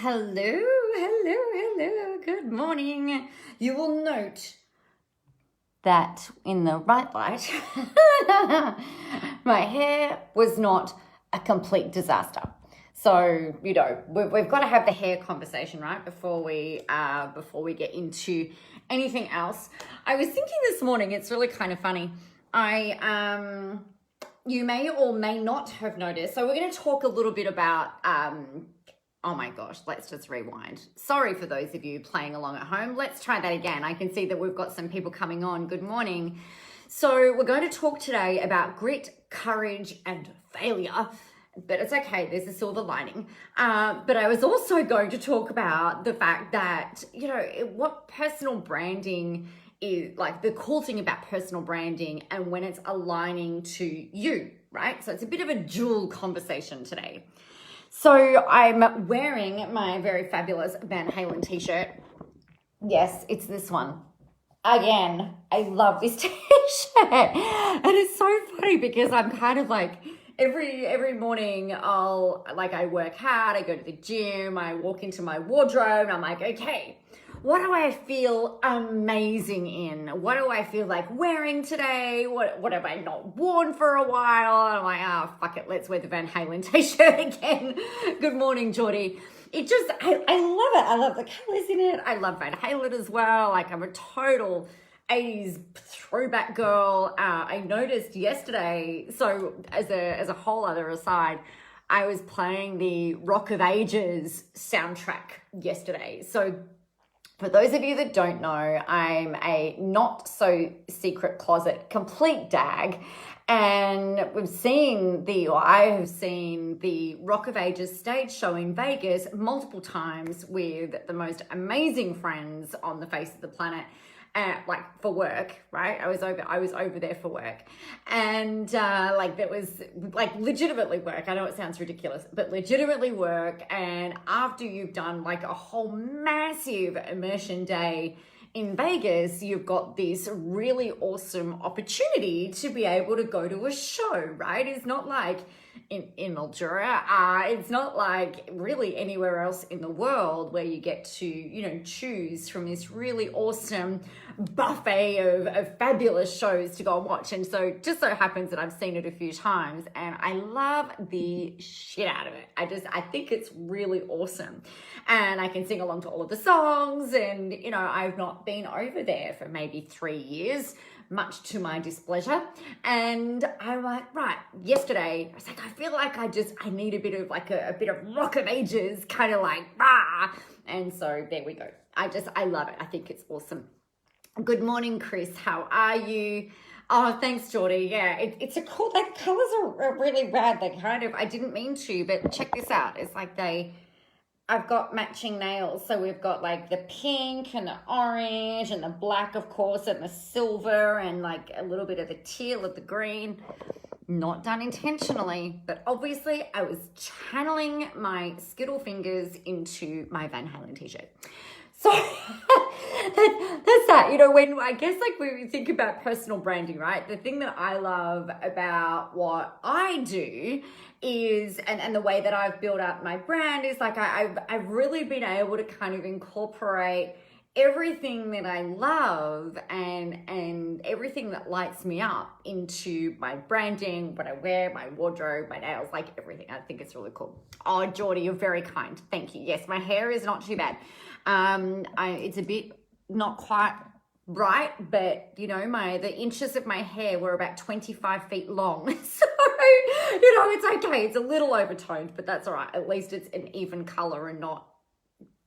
Hello, hello, good morning. You will note that in the right light, my hair was not a complete disaster. So, we've got to have the hair conversation, right? Before we get into anything else. I was thinking this morning, it's really kind of funny. You may or may not have noticed. So we're going to talk a little bit about, oh my gosh, let's just rewind. Sorry for those of you playing along at home. Let's try that again. I can see that we've got some people coming on. Good morning. So we're going to talk today about grit, courage, and failure. But it's okay, there's a silver lining. But I was also going to talk about the fact that, what personal branding is, like the cool thing about personal branding and when it's aligning to you, right? So it's a bit of a dual conversation today. So I'm wearing my very fabulous Van Halen t-shirt. Yes, it's this one. Again, I love this t-shirt. And it's so funny because I'm kind of like, every morning I work hard, I go to the gym, I walk into my wardrobe and I'm like, okay, what do I feel amazing in? What do I feel like wearing today? What have I not worn for a while? And I'm like, fuck it, let's wear the Van Halen t-shirt again. Good morning, Geordie. I love it. I love the colors in it. I love Van Halen as well. Like, I'm a total 80s throwback girl. I noticed yesterday, so as a whole other aside, I was playing the Rock of Ages soundtrack yesterday. So for those of you that don't know, I'm a not so secret closet complete dag, and I have seen the Rock of Ages stage show in Vegas multiple times with the most amazing friends on the face of the planet. For work, right? I was over there for work, and that was like legitimately work. I know it sounds ridiculous, but legitimately work. And after you've done like a whole massive immersion day in Vegas, you've got this really awesome opportunity to be able to go to a show, right? It's not like in Mildura. It's not like really anywhere else in the world where you get to, choose from this really awesome buffet of fabulous shows to go and watch. And so just so happens that I've seen it a few times and I love the shit out of it. I think it's really awesome. And I can sing along to all of the songs. And, I've not been over there for maybe 3 years, much to my displeasure. And I'm like, right, yesterday, I was like, I feel like I need a bit of Rock of Ages, kind of like, And so there we go. I love it. I think it's awesome. Good morning, Chris. How are you? Oh, thanks, Geordie. Yeah, it's a cool, the colors are really rad. They I didn't mean to, but check this out. It's like I've got matching nails. So we've got like the pink and the orange and the black, of course, and the silver and like a little bit of the teal of the green. Not done intentionally, but obviously I was channeling my Skittle fingers into my Van Halen t-shirt. So that's that, when I guess when we think about personal branding, right? The thing that I love about what I do is, and the way that I've built up my brand is I've really been able to kind of incorporate everything that I love and everything that lights me up into my branding, what I wear, my wardrobe, my nails, like everything. I think it's really cool. Oh, Geordie, you're very kind. Thank you. Yes, my hair is not too bad. It's a bit not quite right, but the inches of my hair were about 25 feet long. So, it's okay. It's a little overtoned, but that's all right. At least it's an even color and not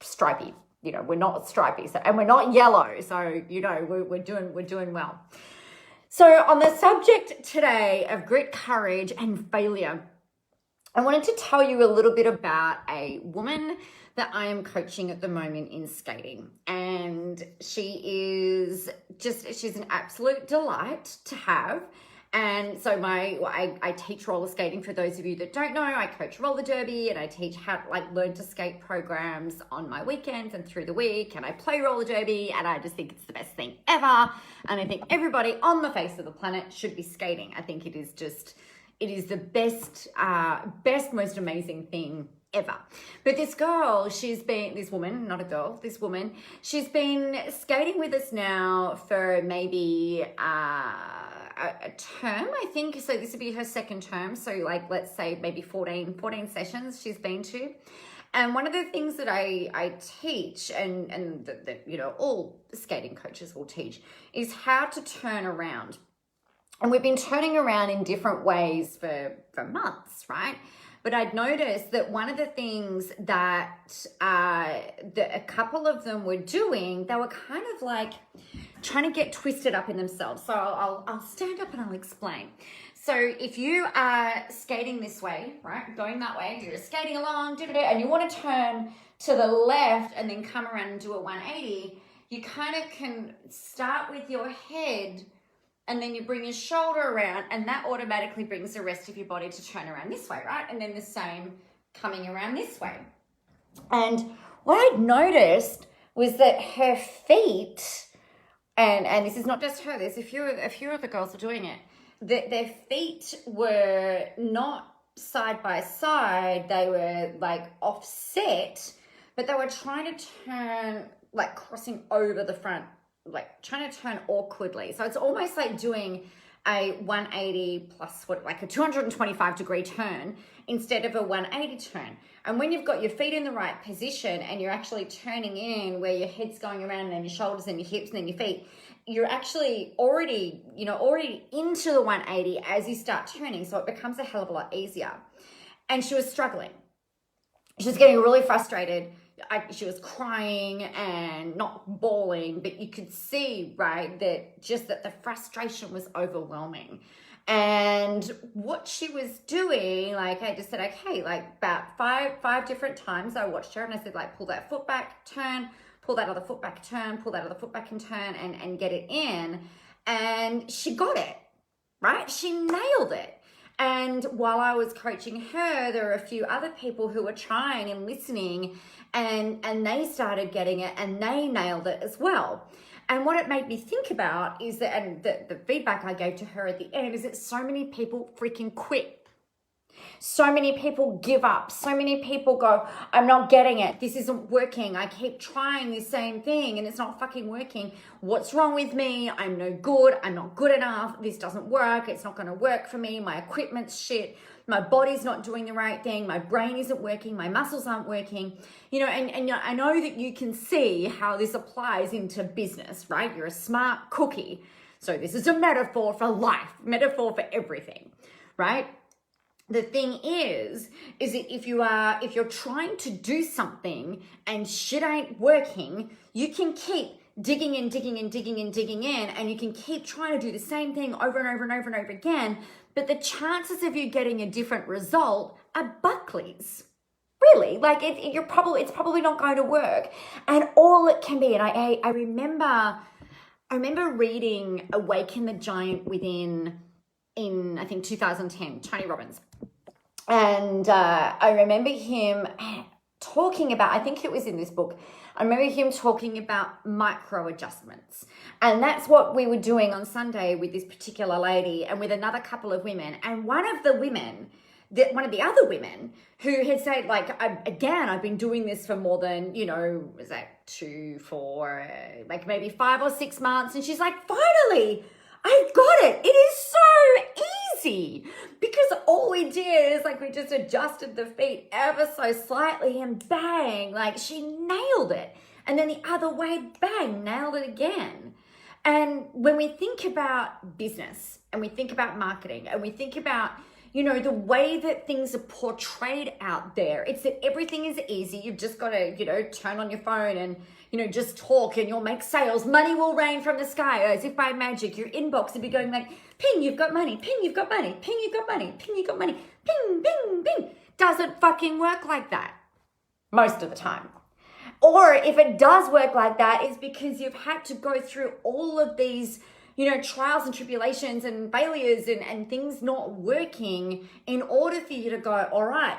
stripy. We're not stripy, and we're not yellow. So, we're doing well. So on the subject today of grit, courage, and failure, I wanted to tell you a little bit about a woman that I am coaching at the moment in skating. And she's an absolute delight to have. And so I teach roller skating. For those of you that don't know, I coach roller derby and I teach how to learn to skate programs on my weekends and through the week. And I play roller derby and I just think it's the best thing ever. And I think everybody on the face of the planet should be skating. I think it is the best, most amazing thing ever. But this woman, not a girl, this woman, she's been skating with us now for maybe a term, I think. So this would be her second term. So like, let's say maybe 14 sessions she's been to. And one of the things that I teach, and that you know, all skating coaches will teach, is how to turn around. And we've been turning around in different ways for months, right? But I'd noticed that one of the things that a couple of them were doing, they were kind of like trying to get twisted up in themselves. So I'll stand up and I'll explain. So if you are skating this way, right, going that way, you're skating along, and you want to turn to the left and then come around and do a 180, you kind of can start with your head and then you bring your shoulder around, and that automatically brings the rest of your body to turn around this way, right? And then the same coming around this way. And what I'd noticed was that her feet, and this is not just her, there's a few of the girls are doing it, that their feet were not side by side, they were like offset, but they were trying to turn, like crossing over the front, like trying to turn awkwardly. So it's almost like doing a 180 plus like a 225 degree turn instead of a 180 turn. And when you've got your feet in the right position and you're actually turning in where your head's going around and then your shoulders and your hips and then your feet, you're actually already into the 180 as you start turning. So it becomes a hell of a lot easier. And she was struggling. She was getting really frustrated. She was crying and not bawling, but you could see, right, that the frustration was overwhelming. And what she was doing, like I just said, okay, like about five different times I watched her and I said, like, pull that foot back, turn, pull that other foot back, turn, pull that other foot back and turn, and get it in. And she got it, right? She nailed it. And while I was coaching her, there were a few other people who were trying and listening, and they started getting it and they nailed it as well. And what it made me think about is that, and the feedback I gave to her at the end, is that so many people freaking quit. So many people give up. So many people go, I'm not getting it. This isn't working. I keep trying the same thing and it's not fucking working. What's wrong with me? I'm no good. I'm not good enough. This doesn't work. It's not going to work for me. My equipment's shit. My body's not doing the right thing. My brain isn't working. My muscles aren't working. You know, and I know that you can see how this applies into business, right? You're a smart cookie. So this is a metaphor for life, metaphor for everything, right? The thing is that if you're trying to do something and shit ain't working, you can keep digging in, and you can keep trying to do the same thing over and over and over and over again, but the chances of you getting a different result are Buckley's. Really, like it's probably not going to work. And all it can be, and I remember reading Awaken the Giant Within in I think 2010, Tony Robbins. And I remember him talking about, I think it was in this book, I remember him talking about micro adjustments. And that's what we were doing on Sunday with this particular lady and with another couple of women. And one of the other women who had said, like, I've been doing this for more than, was that 2, 4, like maybe 5 or 6 months. And she's like, finally, I've got it. It is so easy, because all we did is like we just adjusted the feet ever so slightly and bang, like she nailed it. And then the other way, bang, nailed it again. And when we think about business and we think about marketing and we think about, the way that things are portrayed out there, it's that everything is easy. You've just got to, turn on your phone and, just talk and you'll make sales. Money will rain from the sky as if by magic. Your inbox will be going like, ping, you've got money, ping, you've got money, ping, you've got money, ping, you've got money, ping, ping, ping. Doesn't fucking work like that most of the time. Or if it does work like that, it's because you've had to go through all of these trials and tribulations and failures and things not working in order for you to go, all right,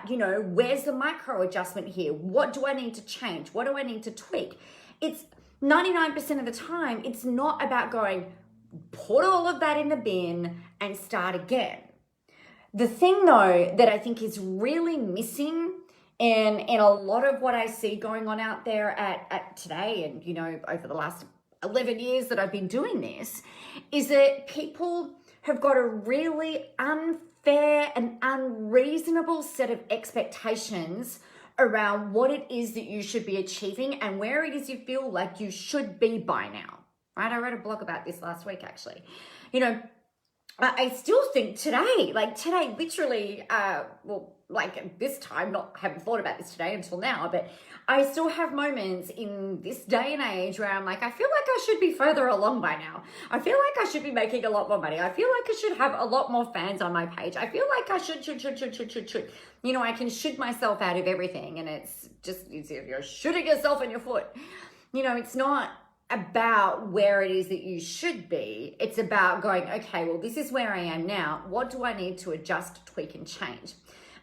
where's the micro adjustment here? What do I need to change? What do I need to tweak? It's 99% of the time, it's not about going, put all of that in the bin and start again. The thing though, that I think is really missing in a lot of what I see going on out there at today, and you know, over the last 11 years that I've been doing this, is that people have got a really unfair and unreasonable set of expectations around what it is that you should be achieving and where it is you feel like you should be by now, right? I wrote a blog about this last week, actually. You know, I still think today, literally, like this time, haven't thought about this today until now, but I still have moments in this day and age where I'm like, I feel like I should be further along by now. I feel like I should be making a lot more money. I feel like I should have a lot more fans on my page. I feel like I should. You know, I can shoot myself out of everything, and it's you're shooting yourself in your foot. You know, it's not about where it is that you should be. It's about going, okay, well, this is where I am now. What do I need to adjust, tweak, and change?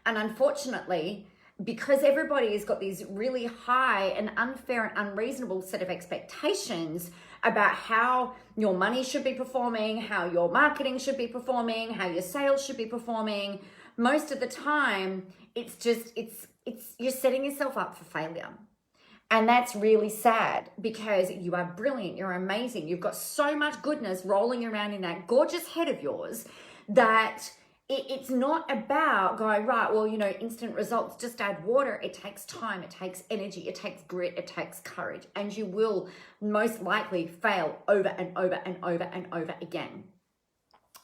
And unfortunately, because everybody has got these really high and unfair and unreasonable set of expectations about how your money should be performing, how your marketing should be performing, how your sales should be performing, most of the time, you're setting yourself up for failure. And that's really sad, because you are brilliant, you're amazing, you've got so much goodness rolling around in that gorgeous head of yours that it's not about going, right, well, you know, instant results, just add water. It takes time, it takes energy, it takes grit, it takes courage, and you will most likely fail over and over and over and over again.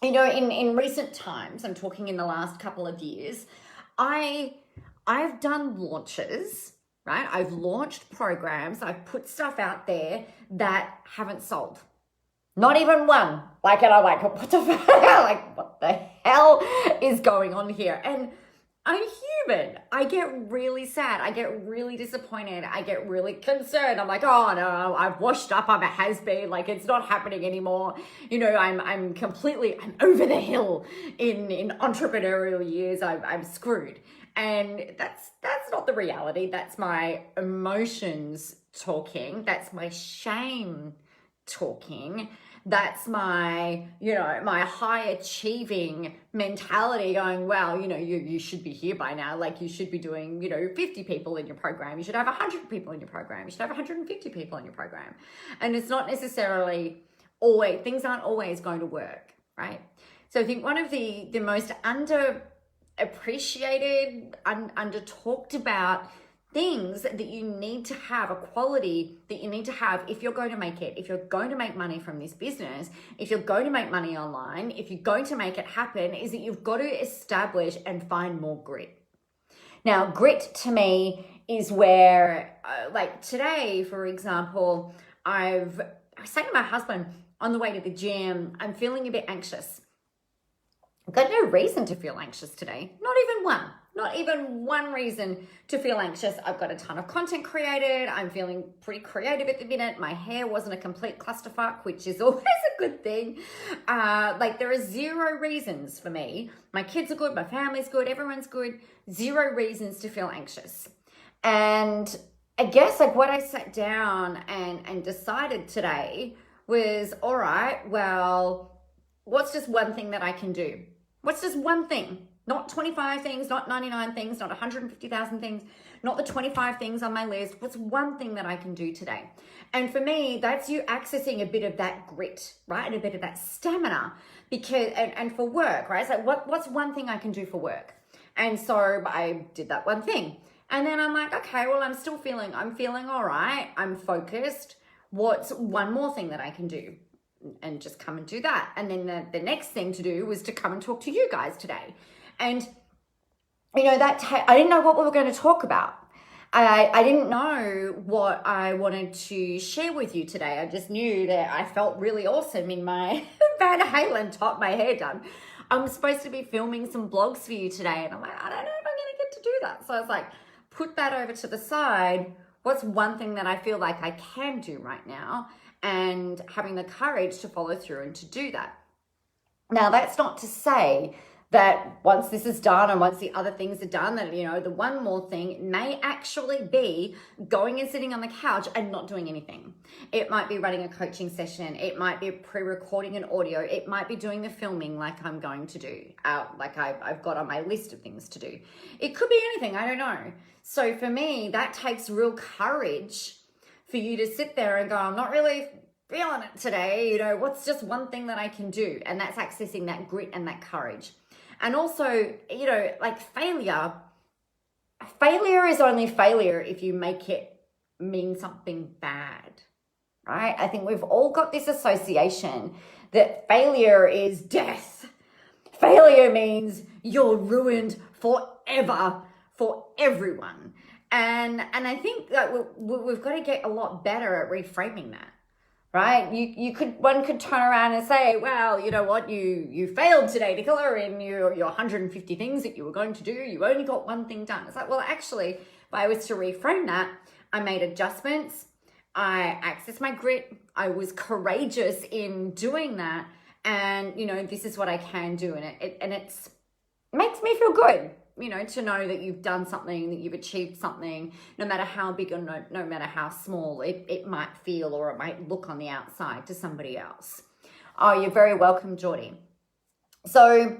You know, in recent times, I'm talking in the last couple of years, I've done launches, right? I've launched programs, I've put stuff out there that haven't sold. Not even one. Like, and I'm like, what the hell is going on here? And I'm human. I get really sad. I get really disappointed. I get really concerned. I'm like, oh no, I've washed up. I'm a has-been. Like, it's not happening anymore. You know, I'm over the hill in entrepreneurial years. I'm screwed. And that's not the reality. That's my emotions talking. That's my shame talking. That's my, you know, my high achieving mentality going, well, you know, you should be here by now. Like, you should be doing, you know, 50 people in your program. You should have 100 people in your program. You should have 150 people in your program. And it's not necessarily always, things aren't always going to work, right? So I think one of the most underappreciated, under talked about things that you need to have, a quality that you need to have if you're going to make it, if you're going to make money from this business, if you're going to make money online, if you're going to make it happen, is that you've got to establish and find more grit. Now, grit to me is where, like today, for example, I was saying to my husband on the way to the gym, I'm feeling a bit anxious. I've got no reason to feel anxious today. Not even one reason to feel anxious. I've got a ton of content created. I'm feeling pretty creative at the minute. My hair wasn't a complete clusterfuck, which is always a good thing. Like, there are zero reasons for me. My kids are good. My family's good. Everyone's good. Zero reasons to feel anxious. And I guess like what I sat down and decided today was, all right, well, what's just one thing that I can do? What's just one thing? Not 25 things, not 99 things, not 150,000 things, not the 25 things on my list. What's one thing that I can do today? And for me, that's you accessing a bit of that grit, right? And a bit of that stamina, because, and for work, right? So what's one thing I can do for work? And so I did that one thing. And then I'm like, okay, well, I'm feeling all right. I'm focused. What's one more thing that I can do? And just come and do that. And then the next thing to do was to come and talk to you guys today. And, you know, I didn't know what we were going to talk about. I didn't know what I wanted to share with you today. I just knew that I felt really awesome in my Van Halen top, my hair done. I'm supposed to be filming some blogs for you today. And I'm like, I don't know if I'm going to get to do that. So I was like, put that over to the side. What's one thing that I feel like I can do right now? And having the courage to follow through and to do that. Now, that's not to say that once this is done and once the other things are done, that, the one more thing may actually be going and sitting on the couch and not doing anything. It might be running a coaching session. It might be pre-recording an audio. It might be doing the filming like I'm going to do, like I've got on my list of things to do. It could be anything, I don't know. So for me, that takes real courage for you to sit there and go, I'm not really feeling it today. What's just one thing that I can do? And that's accessing that grit and that courage. And also, like failure is only failure if you make it mean something bad, right? I think we've all got this association that failure is death. Failure means you're ruined forever for everyone. And I think that we've got to get a lot better at reframing that. Right? One could turn around and say, well, you know what, you failed today, Nicola, in your 150 things that you were going to do. You only got one thing done. It's like, well, actually, if I was to reframe that, I made adjustments. I accessed my grit. I was courageous in doing that. And, this is what I can do. And it makes me feel good, to know that you've done something, that you've achieved something, no matter how big or no matter how small it might feel or it might look on the outside to somebody else. Oh, you're very welcome, Geordie. So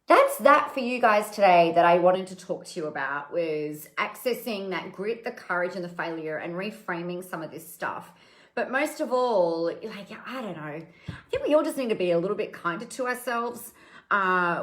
that's that for you guys today that I wanted to talk to you about, was accessing that grit, the courage and the failure, and reframing some of this stuff. But most of all, I don't know, I think we all just need to be a little bit kinder to ourselves.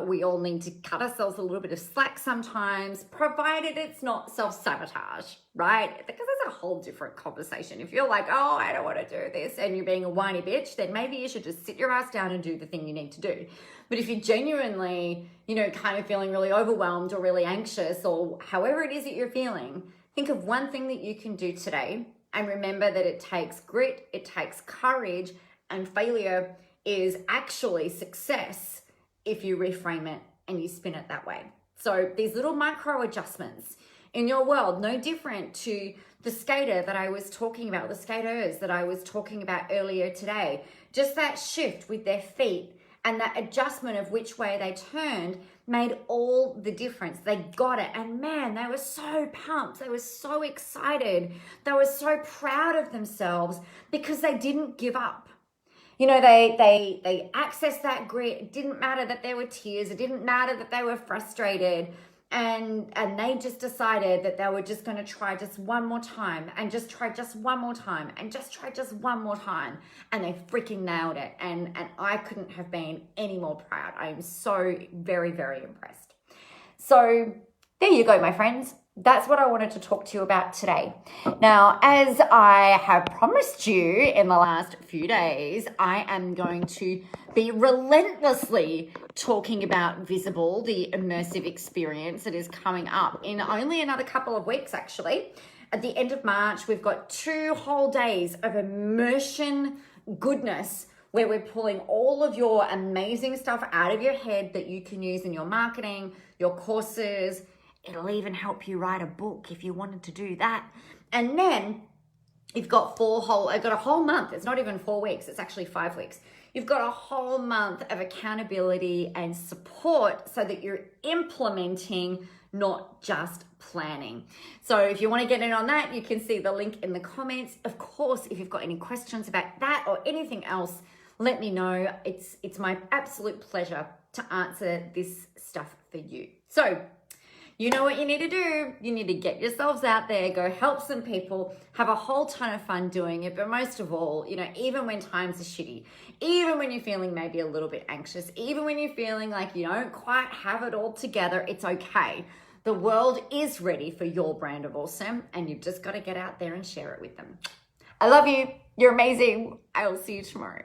We all need to cut ourselves a little bit of slack sometimes, provided it's not self-sabotage, right? Because that's a whole different conversation. If you're like, oh, I don't want to do this, and you're being a whiny bitch, then maybe you should just sit your ass down and do the thing you need to do. But if you're genuinely, kind of feeling really overwhelmed or really anxious, or however it is that you're feeling, think of one thing that you can do today, and remember that it takes grit, it takes courage, and failure is actually success if you reframe it and you spin it that way. So these little micro adjustments in your world, no different to the skater that I was talking about, the skaters that I was talking about earlier today, just that shift with their feet and that adjustment of which way they turned made all the difference. They got it. And man, they were so pumped. They were so excited. They were so proud of themselves because they didn't give up. They accessed that grit. It didn't matter that there were tears. It didn't matter that they were frustrated. And they just decided that they were just going to try just one more time and just try just one more time and just try just one more time. And they freaking nailed it. And I couldn't have been any more proud. I am so very, very impressed. So there you go, my friends. That's what I wanted to talk to you about today. Now, as I have promised you in the last few days, I am going to be relentlessly talking about Visible, the immersive experience that is coming up in only another couple of weeks, actually. At the end of March, we've got 2 whole days of immersion goodness where we're pulling all of your amazing stuff out of your head that you can use in your marketing, your courses. It'll even help you write a book if you wanted to do that. And then you've got I've got a whole month. It's not even 4 weeks. It's actually 5 weeks. You've got a whole month of accountability and support so that you're implementing, not just planning. So if you want to get in on that, you can see the link in the comments. Of course, if you've got any questions about that or anything else, let me know. It's my absolute pleasure to answer this stuff for you. So you know what you need to do. You need to get yourselves out there, go help some people, have a whole ton of fun doing it. But most of all, even when times are shitty, even when you're feeling maybe a little bit anxious, even when you're feeling like you don't quite have it all together, it's okay. The world is ready for your brand of awesome, and you've just got to get out there and share it with them. I love you. You're amazing. I will see you tomorrow.